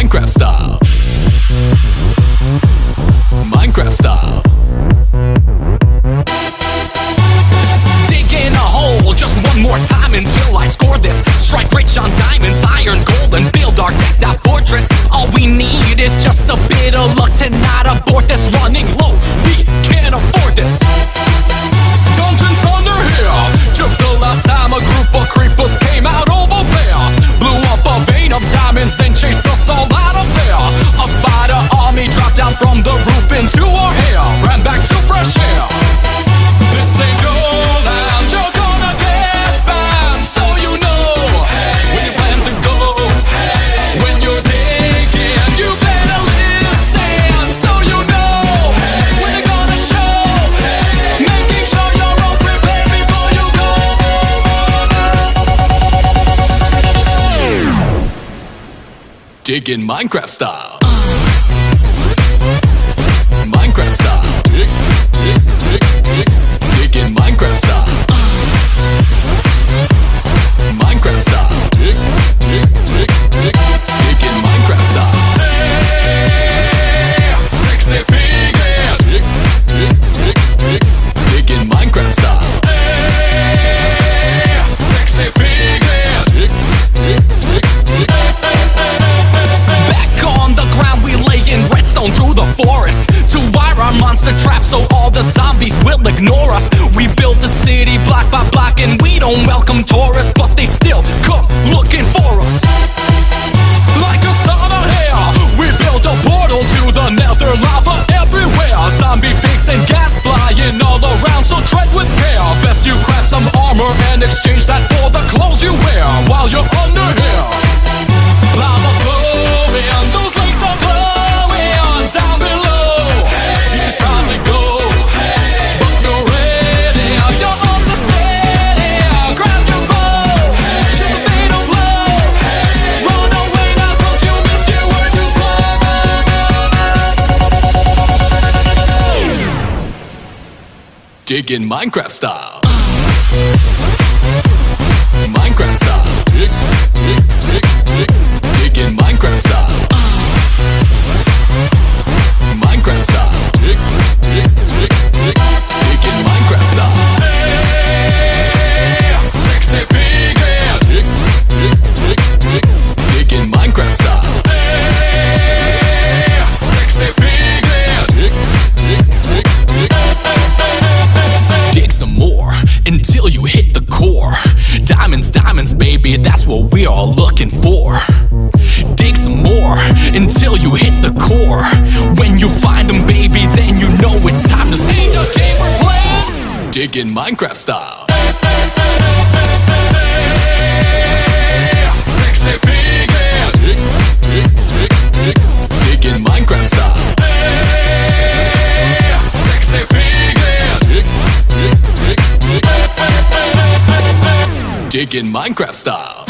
Minecraft style. Minecraft style. Digging a hole just one more time until I score this. Strike rich on diamonds, iron, gold, and build our decked out fortress. All we need is just a bit of luck to not abort this. Running low, we can't afford this. Dungeons under here. Just the last time a group of creepers came out over there. Blew up a vein of diamonds, then chased us all out of there. A spider army dropped down from the roof into our hair. Ran back to fresh air. This ain't your land, you're gonna get banned. So you know, when you plan to go, when you're digging, you better listen. So you know, when they're gonna show, making sure you're all prepared before you go. Digging Minecraft style. Minecraft style. Dig, dig, dig, dig. Digging Minecraft style. Minecraft style. Dig, dig, dig, dig. Digging Minecraft style. Hey, sexy pig. Dig, dig, dig, dig. Digging Minecraft style. Hey, sexy pig. Dig, dig, dig, dig. Back on the ground we lay in redstone through the forest to wire our monster trap so all the zombies will ignore us. We built the city block by block and we don't welcome tourists, but they still come looking for us. Like a sauna hair, we built a portal to the nether, lava everywhere. Zombie pigs and gas flying all around, so tread with care. Best you craft some armor and exchange that for the clothes you wear while you're under here. Lava flowing, those lakes are glowing down below. You should probably go, but you're ready. Your arms are steady. Grab your bow, shoot the fatal blow. Run away now 'cause you missed, you were too slow. Digging Minecraft style. Minecraft style. Dig, dig, dig, dig. Digging Minecraft style. Minecraft style. Dig, dig, dig, dig. Digging Minecraft style. Hey, sexy pig. Dig, dig, dig, dig. Digging Minecraft style. Hey, sexy pig. Dig, dig, dig, dig. Dig some more until you hit the core. Diamonds, diamonds, baby, that's what we're all looking for. Dig some more until you hit the core. When you find them, baby, then you know it's time to see the game we're playing. Digging Minecraft style. Sexy pig. Dig, dig, dig, dig. Digging Minecraft style. Sexy pig. Dig, dig, dig, dig. Digging Minecraft style.